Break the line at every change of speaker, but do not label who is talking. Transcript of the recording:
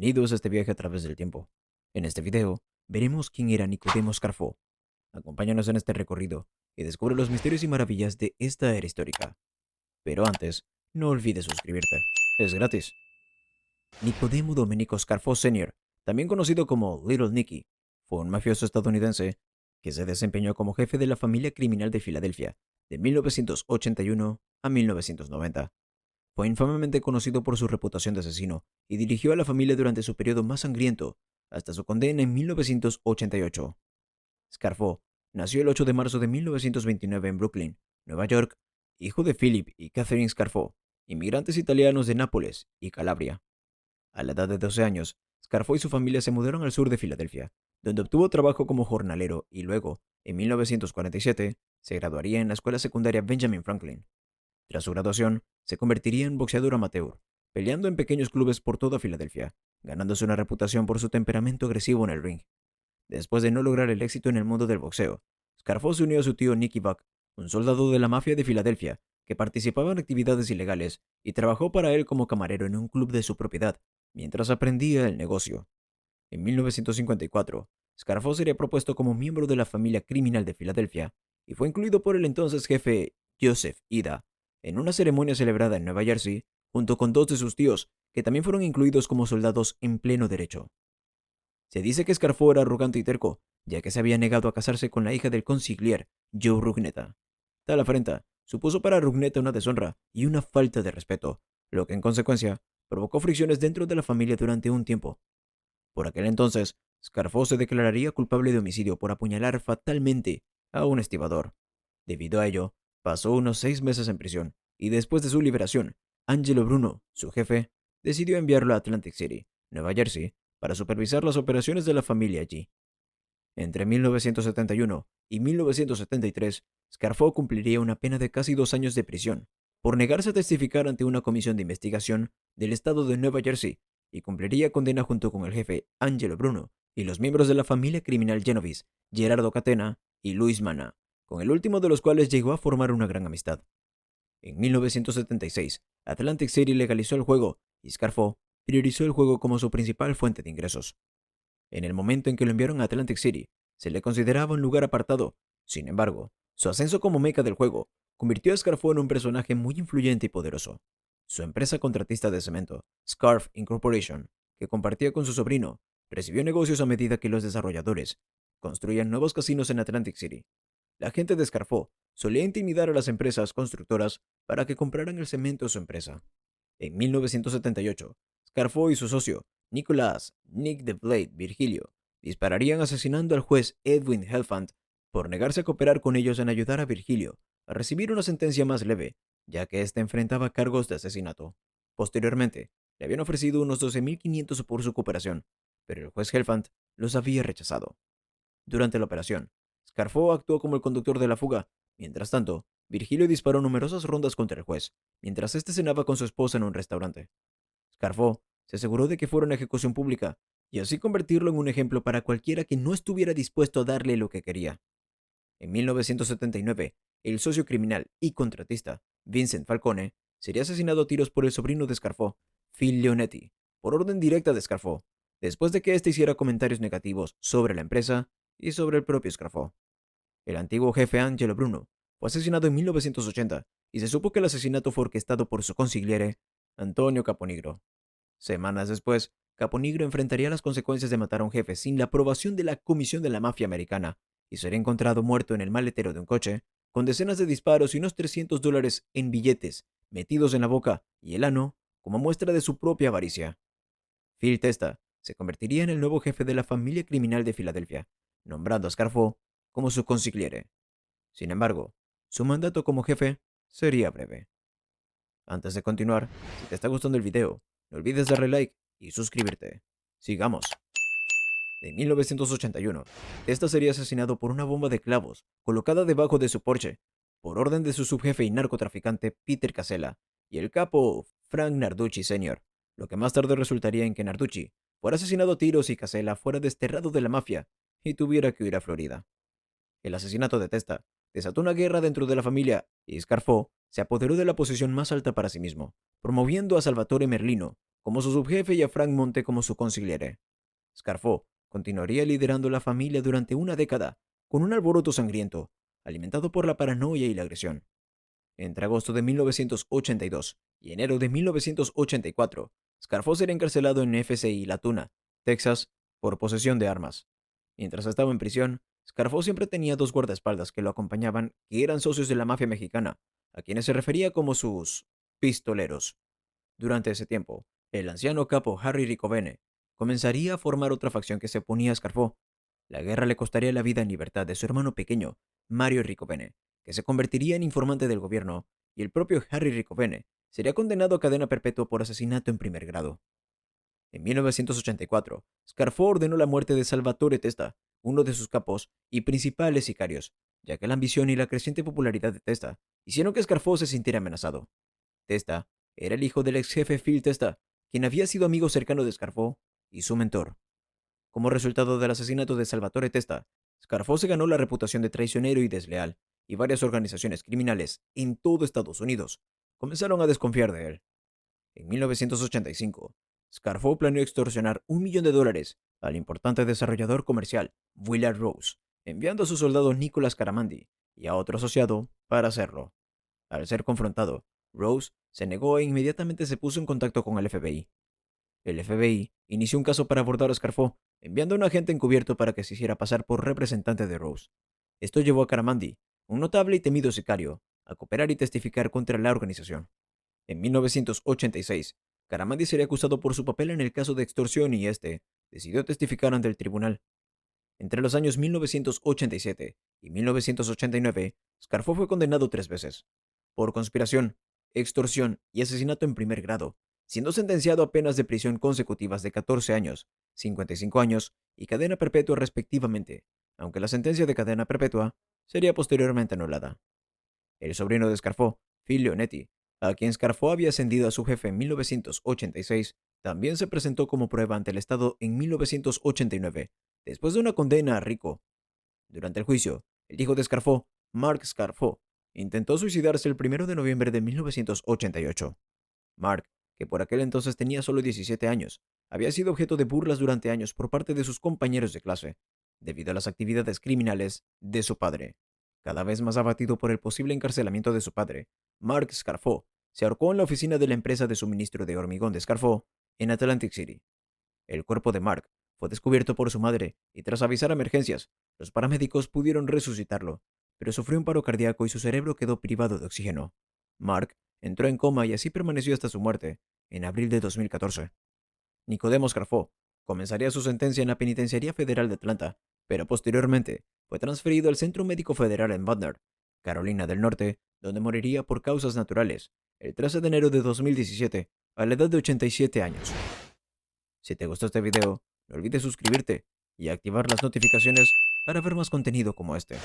Bienvenidos a este viaje a través del tiempo. En este video, veremos quién era Nicodemo Scarfo. Acompáñanos en este recorrido y descubre los misterios y maravillas de esta era histórica. Pero antes, no olvides suscribirte. Es gratis. Nicodemo Domenico Scarfo Sr., también conocido como Little Nicky, fue un mafioso estadounidense que se desempeñó como jefe de la familia criminal de Filadelfia de 1981 a 1990. Fue infamemente conocido por su reputación de asesino y dirigió a la familia durante su periodo más sangriento, hasta su condena en 1988. Scarfo nació el 8 de marzo de 1929 en Brooklyn, Nueva York, hijo de Philip y Catherine Scarfo, inmigrantes italianos de Nápoles y Calabria. A la edad de 12 años, Scarfo y su familia se mudaron al sur de Filadelfia, donde obtuvo trabajo como jornalero y luego, en 1947, se graduaría en la escuela secundaria Benjamin Franklin. Tras su graduación, se convertiría en boxeador amateur, peleando en pequeños clubes por toda Filadelfia, ganándose una reputación por su temperamento agresivo en el ring. Después de no lograr el éxito en el mundo del boxeo, Scarfo se unió a su tío Nicky Buck, un soldado de la mafia de Filadelfia, que participaba en actividades ilegales y trabajó para él como camarero en un club de su propiedad, mientras aprendía el negocio. En 1954, Scarfo sería propuesto como miembro de la familia criminal de Filadelfia y fue incluido por el entonces jefe Joseph Ida en una ceremonia celebrada en Nueva Jersey junto con dos de sus tíos, que también fueron incluidos como soldados en pleno derecho. Se dice que Scarfo era arrogante y terco, ya que se había negado a casarse con la hija del consigliere, Joe Rugnetta. Tal afrenta supuso para Rugnetta una deshonra y una falta de respeto, lo que en consecuencia provocó fricciones dentro de la familia durante un tiempo. Por aquel entonces, Scarfo se declararía culpable de homicidio por apuñalar fatalmente a un estibador. Debido a ello, pasó unos 6 meses en prisión, y después de su liberación, Angelo Bruno, su jefe, decidió enviarlo a Atlantic City, Nueva Jersey, para supervisar las operaciones de la familia allí. Entre 1971 y 1973, Scarfo cumpliría una pena de casi 2 años de prisión por negarse a testificar ante una comisión de investigación del estado de Nueva Jersey y cumpliría condena junto con el jefe Angelo Bruno y los miembros de la familia criminal Genovese, Gerardo Catena y Luis Mana, con el último de los cuales llegó a formar una gran amistad. En 1976, Atlantic City legalizó el juego y Scarfo priorizó el juego como su principal fuente de ingresos. En el momento en que lo enviaron a Atlantic City, se le consideraba un lugar apartado. Sin embargo, su ascenso como meca del juego convirtió a Scarfo en un personaje muy influyente y poderoso. Su empresa contratista de cemento, Scarf Incorporation, que compartía con su sobrino, recibió negocios a medida que los desarrolladores construían nuevos casinos en Atlantic City. La gente de Scarfo solía intimidar a las empresas constructoras para que compraran el cemento de su empresa. En 1978, Scarfo y su socio, Nicholas Nick the Blade Virgilio, dispararían asesinando al juez Edwin Helfand por negarse a cooperar con ellos en ayudar a Virgilio a recibir una sentencia más leve, ya que éste enfrentaba cargos de asesinato. Posteriormente, le habían ofrecido unos 12.500 por su cooperación, pero el juez Helfand los había rechazado. Durante la operación, Scarfo actuó como el conductor de la fuga. Mientras tanto, Virgilio disparó numerosas rondas contra el juez, mientras este cenaba con su esposa en un restaurante. Scarfo se aseguró de que fuera una ejecución pública, y así convertirlo en un ejemplo para cualquiera que no estuviera dispuesto a darle lo que quería. En 1979, el socio criminal y contratista, Vincent Falcone, sería asesinado a tiros por el sobrino de Scarfo, Phil Leonetti, por orden directa de Scarfo, después de que éste hiciera comentarios negativos sobre la empresa y sobre el propio Scarfo. El antiguo jefe Angelo Bruno fue asesinado en 1980 y se supo que el asesinato fue orquestado por su consigliere, Antonio Caponigro. Semanas después, Caponigro enfrentaría las consecuencias de matar a un jefe sin la aprobación de la Comisión de la Mafia Americana y sería encontrado muerto en el maletero de un coche, con decenas de disparos y unos $300 en billetes metidos en la boca y el ano como muestra de su propia avaricia. Phil Testa se convertiría en el nuevo jefe de la familia criminal de Filadelfia, nombrando a Scarfo como su consigliere. Sin embargo, su mandato como jefe sería breve. Antes de continuar, si te está gustando el video, no olvides darle like y suscribirte. Sigamos. En 1981, Testa sería asesinado por una bomba de clavos colocada debajo de su Porsche, por orden de su subjefe y narcotraficante Peter Casella y el capo Frank Narducci Sr., lo que más tarde resultaría en que Narducci fuera asesinado a tiros y Casella fuera desterrado de la mafia y tuviera que huir a Florida. El asesinato de Testa desató una guerra dentro de la familia y Scarfo se apoderó de la posición más alta para sí mismo, promoviendo a Salvatore Merlino como su subjefe y a Frank Monte como su consigliere. Scarfo continuaría liderando la familia durante una década, con un alboroto sangriento, alimentado por la paranoia y la agresión. Entre agosto de 1982 y enero de 1984, Scarfo sería encarcelado en FCI La Tuna, Texas, por posesión de armas. Mientras estaba en prisión, Scarfo siempre tenía dos guardaespaldas que lo acompañaban, que eran socios de la mafia mexicana, a quienes se refería como sus pistoleros. Durante ese tiempo, el anciano capo Harry Ricovene comenzaría a formar otra facción que se oponía a Scarfo. La guerra le costaría la vida en libertad de su hermano pequeño, Mario Ricovene, que se convertiría en informante del gobierno, y el propio Harry Ricovene sería condenado a cadena perpetua por asesinato en primer grado. En 1984, Scarfo ordenó la muerte de Salvatore Testa, uno de sus capos y principales sicarios, ya que la ambición y la creciente popularidad de Testa hicieron que Scarfo se sintiera amenazado. Testa era el hijo del ex jefe Phil Testa, quien había sido amigo cercano de Scarfo y su mentor. Como resultado del asesinato de Salvatore Testa, Scarfo se ganó la reputación de traicionero y desleal, y varias organizaciones criminales en todo Estados Unidos comenzaron a desconfiar de él. En 1985, Scarfo planeó extorsionar $1 millón al importante desarrollador comercial Willard Rose, enviando a su soldado Nicholas Caramandi y a otro asociado para hacerlo. Al ser confrontado, Rose se negó e inmediatamente se puso en contacto con el FBI. El FBI inició un caso para abordar a Scarfo, enviando a un agente encubierto para que se hiciera pasar por representante de Rose. Esto llevó a Caramandi, un notable y temido sicario, a cooperar y testificar contra la organización. En 1986, Caramandi sería acusado por su papel en el caso de extorsión y decidió testificar ante el tribunal. Entre los años 1987 y 1989, Scarfo fue condenado 3 veces, por conspiración, extorsión y asesinato en primer grado, siendo sentenciado a penas de prisión consecutivas de 14 años, 55 años y cadena perpetua respectivamente, aunque la sentencia de cadena perpetua sería posteriormente anulada. El sobrino de Scarfo, Phil Leonetti, a quien Scarfo había ascendido a su jefe en 1986, también se presentó como prueba ante el Estado en 1989, después de una condena a Rico. Durante el juicio, el hijo de Scarfo, Mark Scarfo, intentó suicidarse el 1 de noviembre de 1988. Mark, que por aquel entonces tenía solo 17 años, había sido objeto de burlas durante años por parte de sus compañeros de clase, debido a las actividades criminales de su padre. Cada vez más abatido por el posible encarcelamiento de su padre, Mark Scarfo se ahorcó en la oficina de la empresa de suministro de hormigón de Scarfo en Atlantic City. El cuerpo de Mark fue descubierto por su madre y tras avisar a emergencias, los paramédicos pudieron resucitarlo, pero sufrió un paro cardíaco y su cerebro quedó privado de oxígeno. Mark entró en coma y así permaneció hasta su muerte, en abril de 2014. Nicodemo Scarfo comenzaría su sentencia en la Penitenciaría Federal de Atlanta, pero posteriormente fue transferido al Centro Médico Federal en Butner, Carolina del Norte, donde moriría por causas naturales, el 13 de enero de 2017, a la edad de 87 años. Si te gustó este video, no olvides suscribirte y activar las notificaciones para ver más contenido como este.